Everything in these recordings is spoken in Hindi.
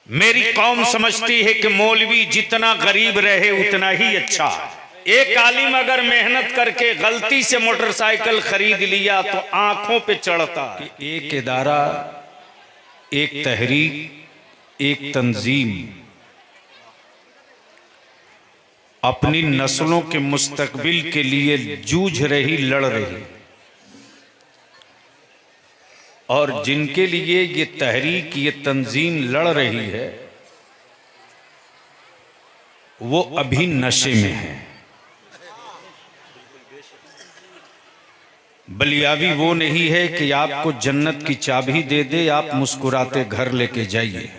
मेरी कौम समझती है कि मौलवी जितना गरीब रहे उतना ही अच्छा। एक आलिम अगर मेहनत करके गलती से मोटरसाइकिल खरीद लिया तो आंखों पे चढ़ता। एक इदारा, एक तहरीक, एक तंजीम अपनी नस्लों के मुस्तकबिल के लिए जूझ रही, लड़ रही, और जिनके लिए ये तहरीक, ये तंजीम लड़ रही है वो अभी नशे में है। बलियावी वो नहीं है कि आपको जन्नत की चाबी दे दे, आप मुस्कुराते घर लेके जाइए।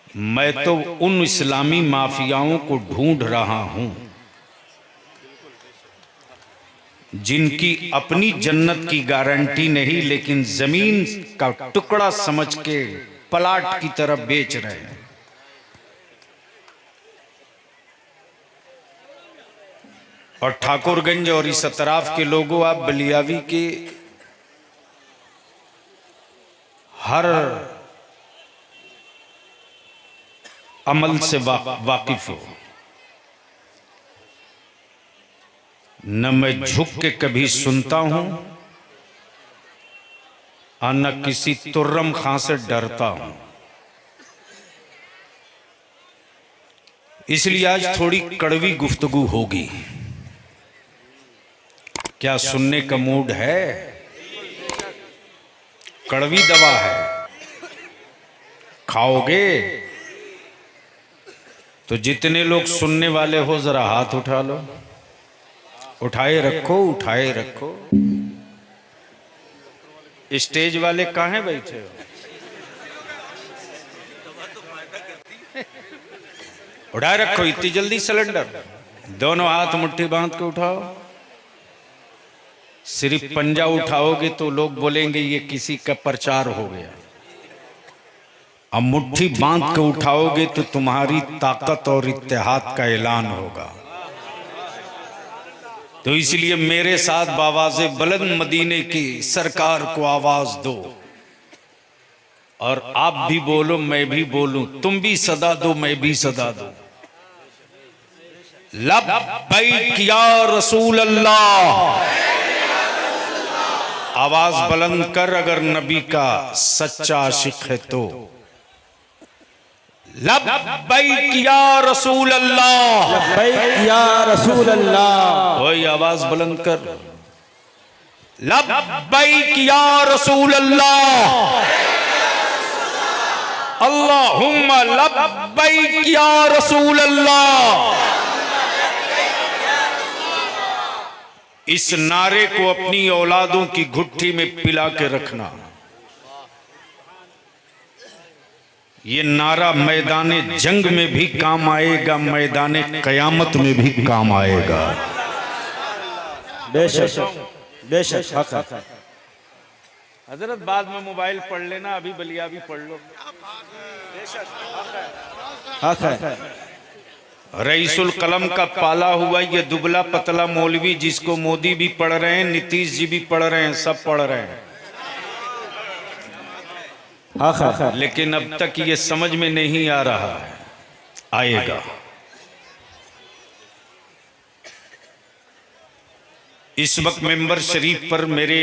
मैं तो उन इस्लामी माफियाओं को ढूंढ रहा हूं जिनकी अपनी जन्नत की गारंटी नहीं, लेकिन जमीन का टुकड़ा समझ के प्लाट की तरफ बेच रहे हैं। और ठाकुरगंज और इस अतराफ के लोगों, आप बलियावी के हर अमल से वाकिफ हो। न मैं झुक के कभी सुनता हूं और न किसी तुर्रम खां से डरता हूं। इसलिए आज थोड़ी कड़वी गुफ्तगू होगी। क्या सुनने का मूड है? कड़वी दवा है, खाओगे? तो जितने लोग सुनने वाले हो जरा हाथ उठा लो। उठाए रखो, उठाए रखो। स्टेज वाले कहाँ हैं बैठे हो? उठाए रखो इतनी जल्दी सिलेंडर। दोनों हाथ मुट्ठी बांध के उठाओ। सिर्फ पंजा उठाओगे तो लोग बोलेंगे ये किसी का प्रचार हो गया। अब मुट्ठी बांध के उठाओगे तो तुम्हारी ताकत और इत्तेहाद का ऐलान होगा। तो इसलिए मेरे साथ बावाज़े बुलंद मदीने की सरकार को आवाज दो, और आप भी बोलो, मैं भी बोलूं, तुम भी सदा दो, मैं भी सदा दूं। लब्बैक या रसूल अल्लाह। आवाज बुलंद कर अगर नबी का सच्चा आशिक है तो। लब्बैक या रसूल अल्लाह, लब्बैक या रसूल अल्लाह। वही आवाज बुलंद कर। लब्बैक या रसूल अल्लाह, अल्लाहुम्मा लब्बैक या रसूल अल्लाह। इस नारे को अपनी औलादों की घुट्टी में पिला के रखना। ये नारा मैदाने जंग में भी काम आएगा, मैदाने कयामत में भी काम आएगा। बेशक बेशक हक है। हजरत बाद में मोबाइल पढ़ लेना, अभी बलिया भी पढ़ लो। हक है। रईसुल कलम का पाला हुआ ये दुबला पतला मौलवी, जिसको मोदी भी पढ़ रहे हैं, नीतीश जी भी पढ़ रहे हैं, सब पढ़ रहे हैं, लेकिन अब तक ये समझ में नहीं आ रहा है। आएगा। इस वक्त मेंबर शरीफ पर मेरे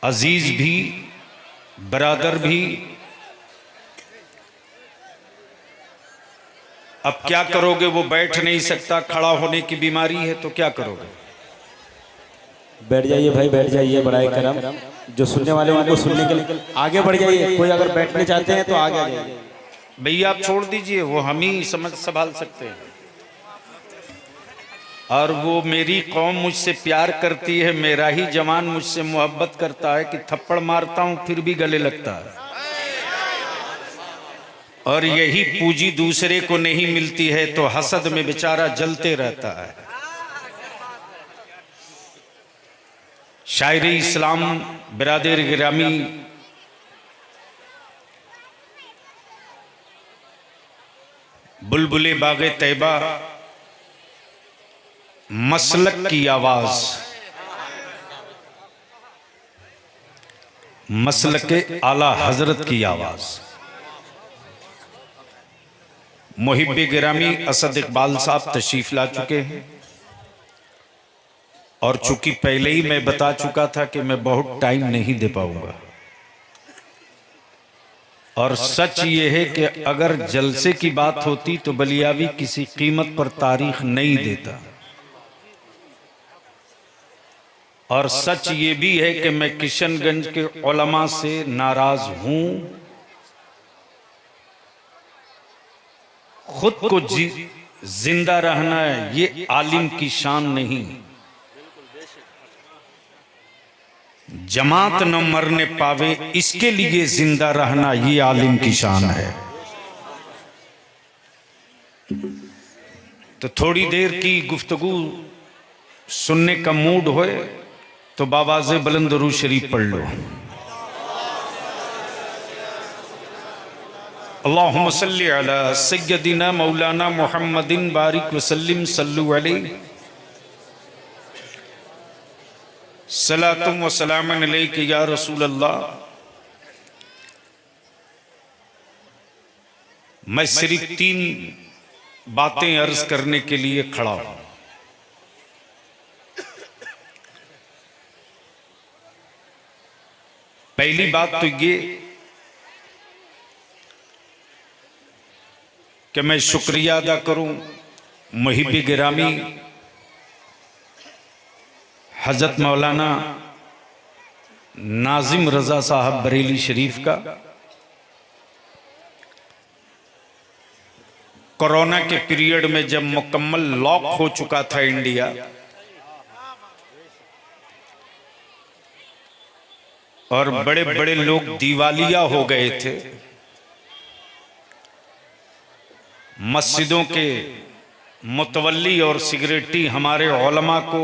अजीज भी, बरादर भी, अब क्या करोगे? वो बैठ नहीं सकता, खड़ा होने की बीमारी है, तो क्या करोगे? बैठ जाइए भाई, बैठ जाइए। बड़ा करम, जो सुनने वाले उनको सुनने के लिए आगे बढ़ जाइए। कोई अगर बैठने चाहते हैं तो आगे आ जाइए। भैया आप छोड़ दीजिए, वो हम ही संभाल सकते हैं। और वो मेरी कौम मुझसे प्यार करती है, मेरा ही जवान मुझसे मोहब्बत करता है कि थप्पड़ मारता हूं फिर भी गले लगता है। और यही पूंजी दूसरे को नहीं मिलती है तो हसद में बेचारा जलते रहता है। शायरी इस्लाम बिरादर गिरामी, बुलबुले बागे तैबा, मसलक की आवाज, मसलके आला हजरत की आवाज। मुहिब्बे गिरामी असद इकबाल साहब तशरीफ ला चुके हैं और चूंकि पहले ही मैं बता चुका था कि मैं बहुत टाइम नहीं दे पाऊंगा, और सच ये है कि अगर जलसे की बात होती तो बलियावी किसी कीमत पर तारीख नहीं देता, और सच ये भी है कि मैं किशनगंज के उलमा से नाराज हूं। खुद को जिंदा रहना है ये आलिम की शान नहीं, जमात न मरने पावे इसके लिए जिंदा रहना ये आलिम की शान है। तो थोड़ी देर की गुफ्तगू सुनने का मूड होए तो बावाज़े बुलंद दुरूद शरीफ पढ़ लो। अल्लाहुम्मा सल्ली अला सय्यदिना मौलाना मुहम्मदिन बारिक वसल्लिम सल्लु अलैहि सलातुम व सलामन अलैका या रसूल अल्लाह। मैं सिर्फ 3 बातें अर्ज करने के लिए खड़ा हूं। पहली बात तो ये कि मैं शुक्रिया अदा करूं मुहिब्बे गिरामी हजरत मौलाना नाजिम रजा साहब बरेली शरीफ का। कोरोना के पीरियड में जब मुकम्मल लॉक हो चुका था इंडिया, और बड़े बड़े लोग दिवालिया हो गए थे, मस्जिदों के मुतवल्ली और सिगरेटी हमारे उलमा को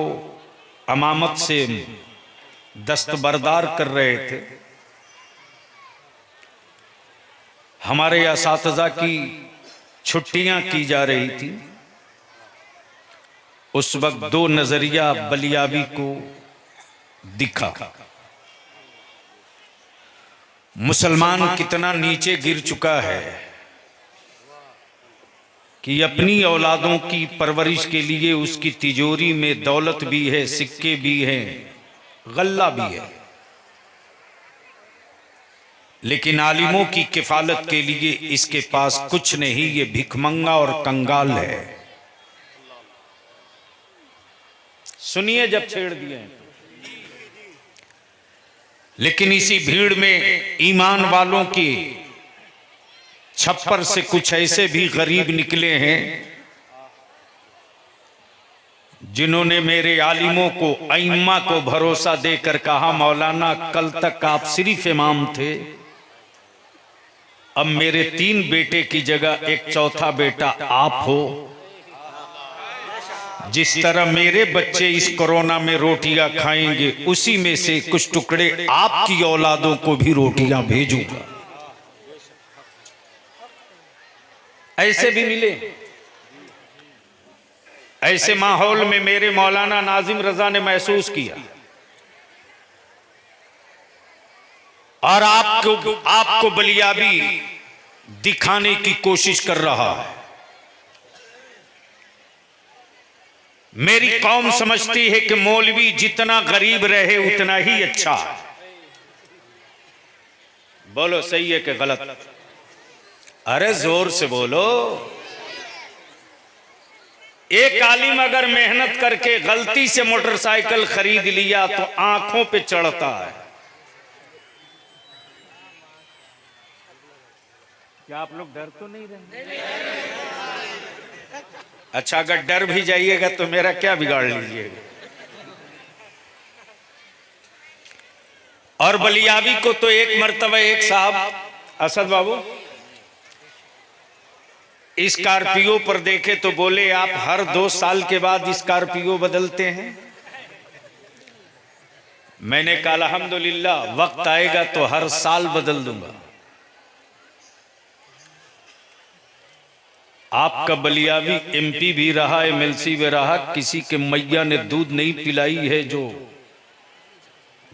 अमामत से दस्तबरदार कर रहे थे, हमारे असातिज़ा की छुट्टियां की जा रही थी। उस वक्त 2 नजरिया बलियावी को दिखा, मुसलमान कितना नीचे गिर चुका है कि अपनी औलादों की परवरिश के लिए उसकी तिजोरी में दौलत भी है, सिक्के भी हैं, गल्ला भी है, लेकिन आलिमों की किफालत के लिए इसके पास कुछ नहीं, ये भिखमंगा और कंगाल है। सुनिए जब छेड़ दिए। लेकिन इसी भीड़ में ईमान वालों की छप्पर से कुछ ऐसे भी गरीब निकले हैं जिन्होंने मेरे आलिमों को, अइम्मा को भरोसा देकर कहा, मौलाना कल तक आप सिर्फ इमाम थे, अब मेरे 3 बेटे की जगह एक चौथा बेटा आप हो। जिस तरह मेरे बच्चे इस कोरोना में रोटियां खाएंगे, उसी में से कुछ टुकड़े आपकी औलादों को भी रोटियां भेजूंगा। ऐसे भी मिले। ऐसे माहौल में मेरे मौलाना नाजिम रजा ने महसूस किया, और आपको बलियावी दिखाने की कोशिश कर रहा है। मेरी कौम समझती है कि मौलवी जितना गरीब रहे उतना ही अच्छा है। बोलो सही है कि गलत? अरे जोर से बोलो। एक आलिम अगर मेहनत करके गलती से मोटरसाइकिल खरीद लिया तो आंखों पे चढ़ता है। क्या आप लोग डर तो नहीं रहे? अच्छा, अगर डर भी जाइएगा तो मेरा क्या बिगाड़ लीजिएगा। और बलियावी को तो एक मर्तबा एक साहब असद बाबू स्कॉर्पियो पर देखे तो बोले, आप हर 2 साल के बाद स्कॉर्पियो बदलते हैं? मैंने कहा अल्हम्दुलिल्लाह, वक्त आएगा तो हर साल बदल दूंगा। आपका बलियावी एमपी भी रहा, एमएलसी भी रहा, किसी के मैया ने दूध नहीं पिलाई है जो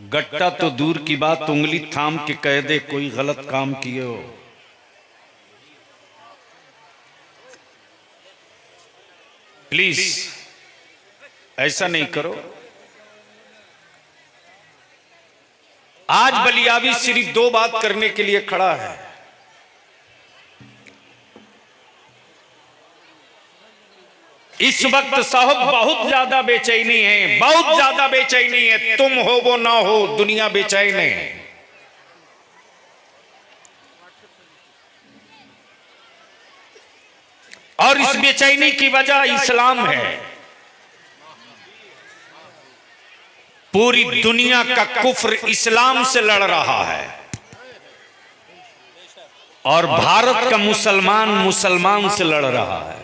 गट्टा तो दूर की बात, उंगली थाम के कह दे कोई गलत काम किए हो। प्लीज ऐसा नहीं करो। आज बलियावी सिर्फ दो बात करने के लिए खड़ा है। इस वक्त साहब बहुत ज्यादा बेचैनी है, बहुत ज्यादा बेचैनी है। तुम हो वो ना हो, दुनिया बेचैन है। और इस बेचैनी की वजह इस्लाम है। पूरी दुनिया का कुफ्र इस्लाम से लड़ रहा है और भारत का मुसलमान मुसलमान से लड़ रहा है।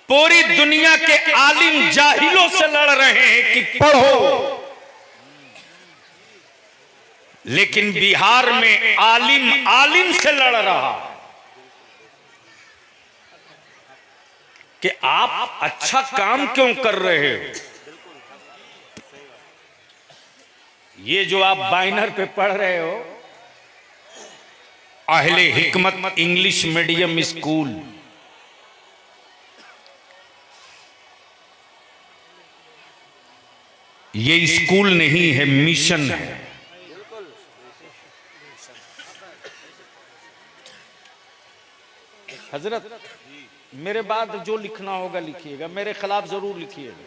पूरी दुनिया के आलिम जाहिलों से लड़ रहे हैं कि पढ़ो, लेकिन बिहार में आलिम आलिम से लड़ रहा है कि आप अच्छा काम क्यों कर रहे हो। ये जो आप बैनर पे पढ़ रहे हो, अहले हिकमत इंग्लिश मीडियम स्कूल, ये स्कूल नहीं है, मिशन है। हजरत मेरे बाद जो लिखना होगा लिखिएगा, मेरे खिलाफ जरूर लिखिएगा,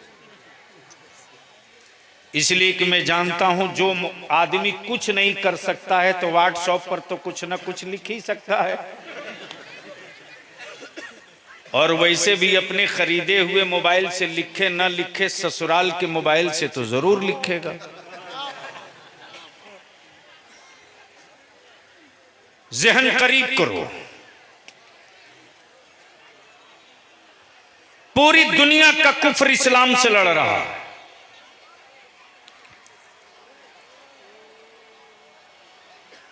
इसलिए कि मैं जानता हूं जो आदमी कुछ नहीं कर सकता है तो व्हाट्सएप पर तो कुछ ना कुछ लिख ही सकता है। और वैसे भी अपने खरीदे हुए मोबाइल से लिखे ना लिखे, ससुराल के मोबाइल से तो जरूर लिखेगा। जहन करीब करो। पूरी दुनिया का कुफ्र इस्लाम से लड़ रहा है।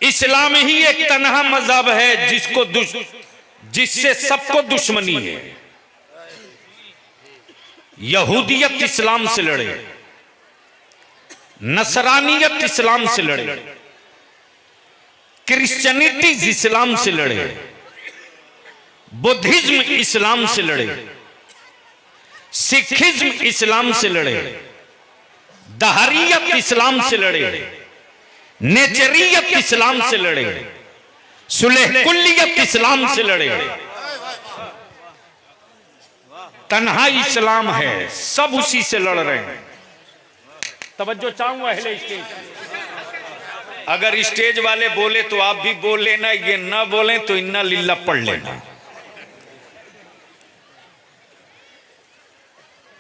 इस्लाम ही एक तन्हा मजहब है जिससे सबको दुश्मनी है। यहूदियत इस्लाम से लड़े, नसरानियत इस्लाम से लड़े, क्रिश्चियनिटी इस्लाम से लड़े, बुद्धिज्म इस्लाम से लड़े, सिखिज्म इस्लाम से लड़े, दहरियत इस्लाम से लड़े, नेचरियत इस्लाम से लड़े, सुलह कुल्लियत इस्लाम से लड़े। तन्हा इस्लाम है, सब उसी से लड़ रहे हैं। तवज्जो चाहूंगा अहले स्टेज, अगर स्टेज वाले बोले तो आप भी बोल लेना, ये ना बोले तो इन्ना लिल्ला पढ़ लेना।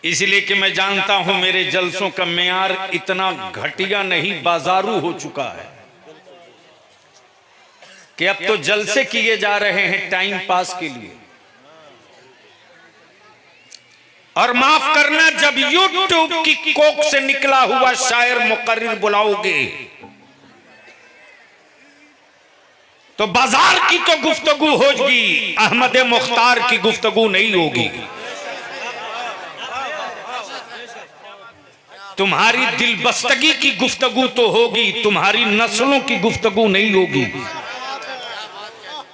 इसलिए कि मैं जानता हूं मेरे जलसों का मेयार इतना घटिया नहीं, बाजारू हो चुका है कि अब तो जलसे किए जा रहे हैं टाइम पास के लिए। और माफ करना, जब यूट्यूब की कोख से निकला हुआ शायर मुकर्रिर बुलाओगे तो बाजार की तो गुफ्तगू होगी, अहमद मुख्तार की गुफ्तगू नहीं होगी। तुम्हारी दिलबस्तगी की गुफ्तगू तो होगी, तुम्हारी नस्लों की गुफ्तगू नहीं होगी।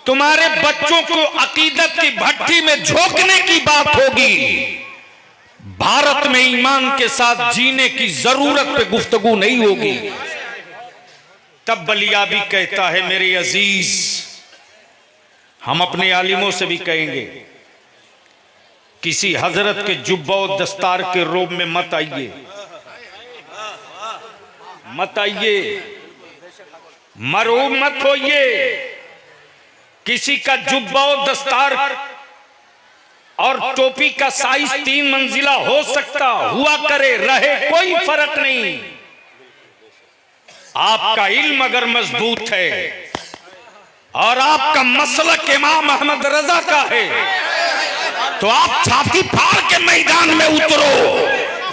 तुम्हारे बच्चों को अकीदत की भट्टी में झोंकने की बात होगी। भारत में ईमान के साथ जीने की जरूरत पे गुफ्तगू नहीं होगी। तब बलियाबी कहता है, मेरे अजीज, हम अपने आलिमों से भी कहेंगे, किसी हजरत के जुब्बा और दस्तार के रोब में मत आइए, मत आइए, मरूब मत होइए। किसी का जुब्बा और दस्तार और टोपी का साइज 3 मंजिला हो सकता, हुआ करे, रहे, कोई फर्क नहीं। आपका इल्म अगर मजबूत है और आपका मसलक इमाम अहमद रजा का है तो आप छाती फाड़ के मैदान में उतरो।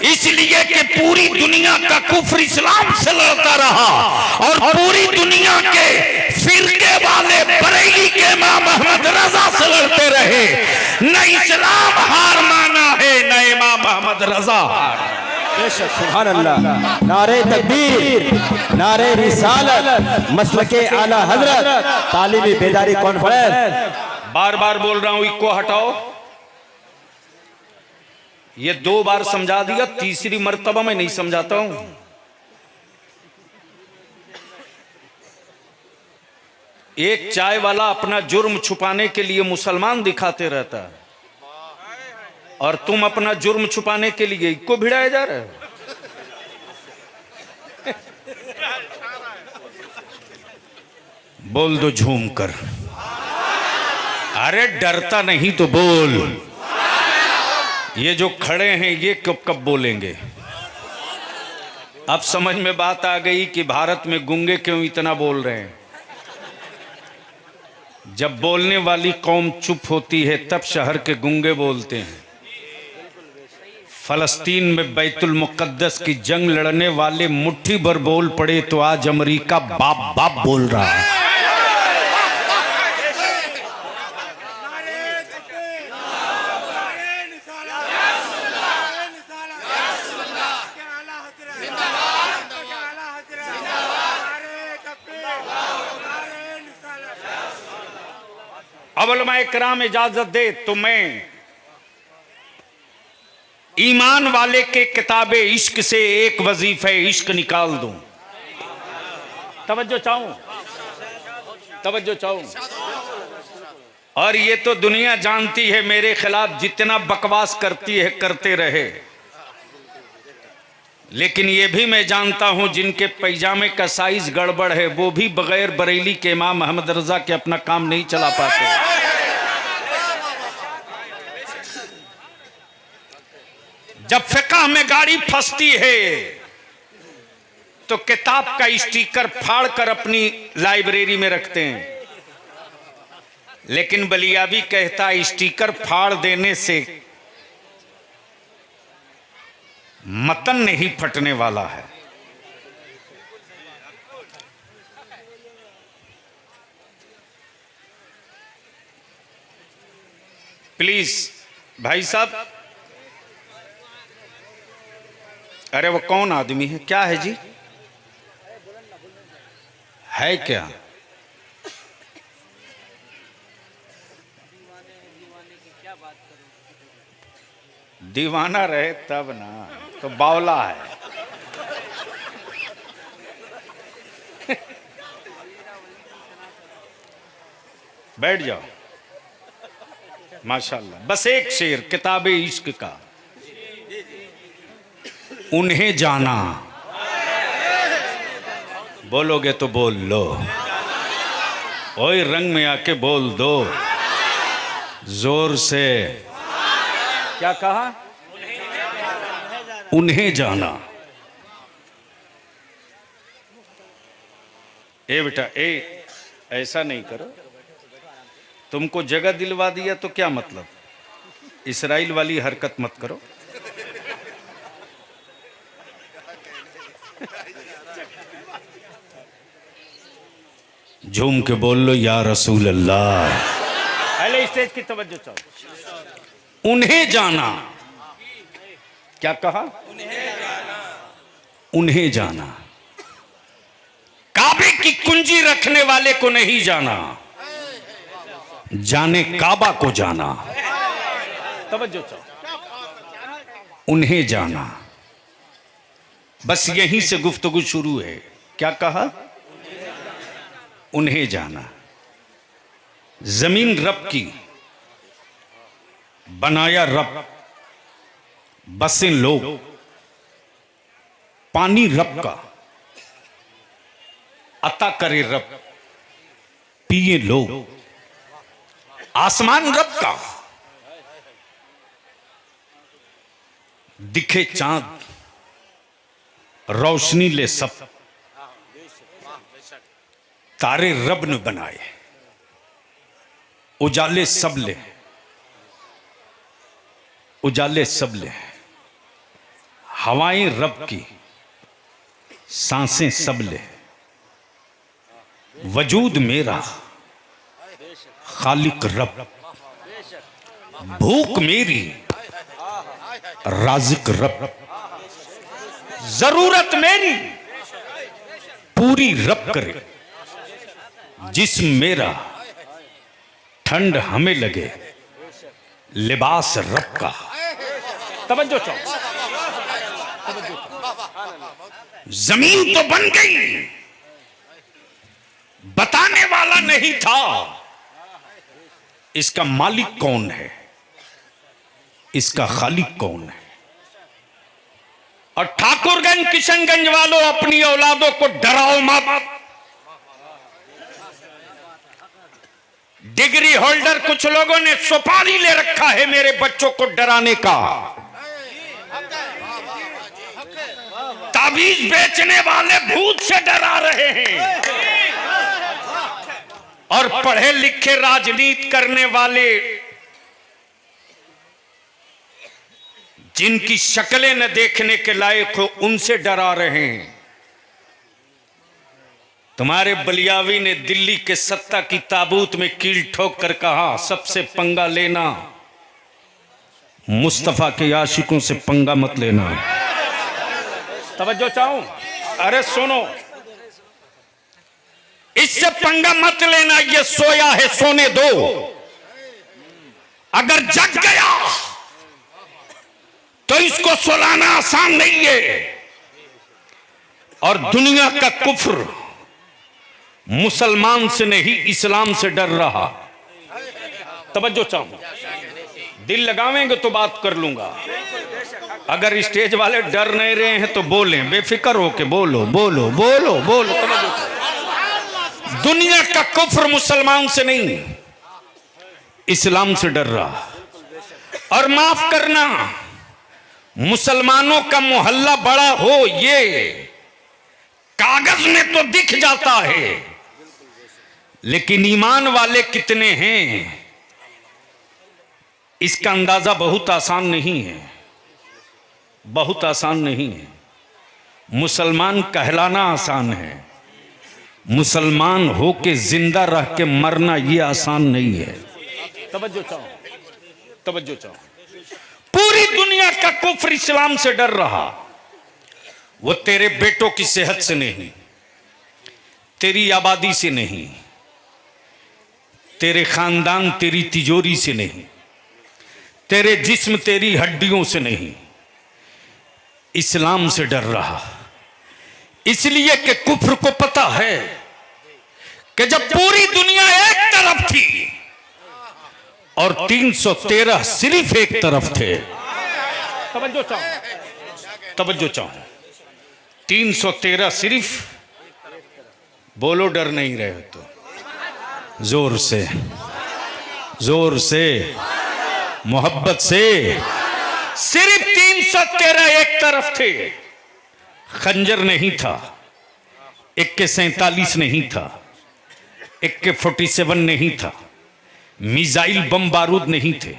इसलिए कि पूरी दुनिया का कुफ्र इस्लाम से लड़ता रहा और पूरी दुनिया के फिरके वाले बरेली के इमाम मोहम्मद रजा से लड़ते रहे, न इस्लाम हार माना है न इमाम मोहम्मद रजा हार। सुभान अल्लाह। नारे तकबीर, नारे रिसालत, मसलके आला हजरत, तालीमी बेदारी कॉन्फ्रेंस। बार बार बोल रहा हूं, इको हटाओ। ये 2 बार समझा दिया, तीसरी मर्तबा मैं नहीं समझाता हूं। एक चाय वाला अपना जुर्म छुपाने के लिए मुसलमान दिखाते रहता है, और तुम अपना जुर्म छुपाने के लिए इको भिड़ाया जा रहे हो। बोल दो झूम कर, अरे डरता नहीं तो बोल। ये जो खड़े हैं ये कब कब बोलेंगे? अब समझ में बात आ गई कि भारत में गूंगे क्यों इतना बोल रहे हैं। जब बोलने वाली कौम चुप होती है तब शहर के गूंगे बोलते हैं। फलस्तीन में बैतुल मुकद्दस की जंग लड़ने वाले मुट्ठी भर बोल पड़े तो आज अमेरिका बाप बाप बोल रहा है। अब उलमा इकराम इजाजत दे तो मैं ईमान वाले के किताबे इश्क से एक वजीफे इश्क निकाल दूं। तवज्जो चाहूं, तवज्जो चाहूं। और ये तो दुनिया जानती है मेरे खिलाफ जितना बकवास करती है करते रहे, लेकिन ये भी मैं जानता हूं जिनके पैजामे का साइज गड़बड़ है वो भी बगैर बरेली के इमाम मोहम्मद रजा के अपना काम नहीं चला पाते। जब फिक़ह में गाड़ी फंसती है तो किताब का स्टिकर फाड़ कर अपनी लाइब्रेरी में रखते हैं, लेकिन बलियाबी कहता है स्टिकर फाड़ देने से मतन नहीं फटने वाला है। प्लीज भाई साहब, अरे वो कौन आदमी है? क्या है जी? है क्या? दीवाना रहे तब ना, तो बावला है। बैठ जाओ। माशाल्लाह। बस एक शेर किताबे इश्क का। उन्हें जाना, बोलोगे तो बोल लो, ओए रंग में आके बोल दो जोर से। क्या कहा? उन्हें जाना। ए बेटा ए, ऐसा नहीं करो। तुमको जगह दिलवा दिया तो क्या मतलब? इसराइल वाली हरकत मत करो। झूम के बोल लो या रसूल अल्लाह। पहले स्टेज की तवज्जो चाहो। उन्हें जाना। क्या कहा? उन्हें जाना। काबे की कुंजी रखने वाले को नहीं जाना, जाने काबा को जाना। तवज्जो चाहो। उन्हें जाना। बस यहीं से गुफ्तगू शुरू है। क्या कहा? उन्हें जाना। जमीन रब की, बनाया रब, बसें लोग, पानी रब का, अता करे रब, पिए लोग, आसमान रब का, दिखे चांद, रोशनी ले सब, तारे रब ने बनाए, उजाले सब ले, उजाले सब ले, हवाएं रब की, सांसें सब ले, वजूद मेरा खालिक रब, भूख मेरी राज़िक रब, जरूरत मेरी पूरी रब करे, जिस्म मेरा ठंड हमें लगे लिबास रब का। तवज्जो चाहो, जमीन तो बन गई, बताने वाला नहीं था इसका मालिक कौन है, इसका खालिक कौन है। और ठाकुरगंज किशनगंज वालों, अपनी औलादों को डराओ मत। डिग्री होल्डर कुछ लोगों ने सुपारी ले रखा है मेरे बच्चों को डराने का। ताबीज बेचने वाले भूत से डरा रहे हैं, और पढ़े लिखे राजनीति करने वाले जिनकी शक्लें न देखने के लायक हो उनसे डरा रहे हैं। तुम्हारे बलियावी ने दिल्ली के सत्ता की ताबूत में कील ठोक कर कहा, सबसे पंगा लेना, मुस्तफा के आशिकों से पंगा मत लेना। तवज्जो चाहूं, अरे सुनो, इससे पंगा मत लेना, ये सोया है सोने दो, अगर जग गया तो इसको सुलाना आसान नहीं है। और दुनिया का कुफ्र मुसलमान से नहीं इस्लाम से डर रहा। तवज्जो चाहूं, दिल लगावेंगे तो बात कर लूंगा, अगर स्टेज वाले डर नहीं रहे हैं तो बोलें, बेफिक्र होके बोलो बोलो बोलो बोलो। दुनिया का कुफ्र मुसलमान से नहीं इस्लाम से डर रहा। और माफ करना, मुसलमानों का मोहल्ला बड़ा हो ये कागज में तो दिख जाता है, लेकिन ईमान वाले कितने हैं इसका अंदाजा बहुत आसान नहीं है, बहुत आसान नहीं है। मुसलमान कहलाना आसान है, मुसलमान हो के जिंदा रह के मरना ये आसान नहीं है। तवज्जो चाहो, तवज्जो चाहो। पूरी दुनिया का कुफ्र इस्लाम से डर रहा। वो तेरे बेटों की सेहत से नहीं, तेरी आबादी से नहीं, तेरे खानदान तेरी तिजोरी से नहीं, तेरे जिस्म तेरी हड्डियों से नहीं, इस्लाम से डर रहा। इसलिए कि कुफ्र को पता है कि जब पूरी दुनिया एक तरफ थी और 313 सिर्फ एक तरफ थे। तवज्जो चाहो, तवज्जो चाहो। 313 सिर्फ, बोलो डर नहीं रहे तो जोर से, जोर से, मोहब्बत से। सिर्फ 313 एक तरफ थे। खंजर नहीं था, AK-47 नहीं था, AK-47 नहीं था, मिसाइल बम बारूद नहीं थे,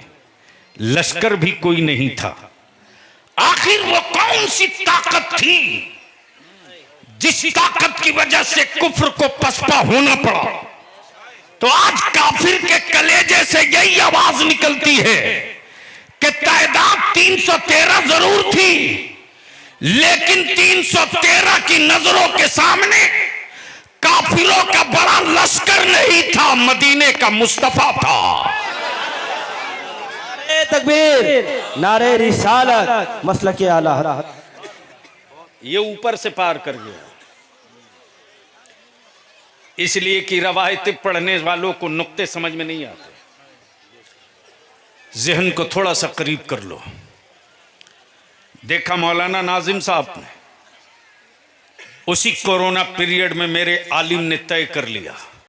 लश्कर भी कोई नहीं था। आखिर वो कौन सी ताकत थी जिस ताकत की वजह से कुफ्र को पसपा होना पड़ा? तो आज काफिर के कलेजे से यही आवाज निकलती है कि तादाद 313 जरूर थी, लेकिन 313 की नजरों के सामने काफिरों का बड़ा लश्कर नहीं था, मदीने का मुस्तफा था। नारे तकबीर, नारे रिसालत, मसलके आला। ये ऊपर से पार कर गया, इसलिए कि रवायतें पढ़ने वालों को नुक्ते समझ में नहीं आते। जहन को थोड़ा सा करीब कर लो। देखा मौलाना नाजिम साहब ने उसी कोरोना पीरियड में मेरे आलिम ने तय कर लिया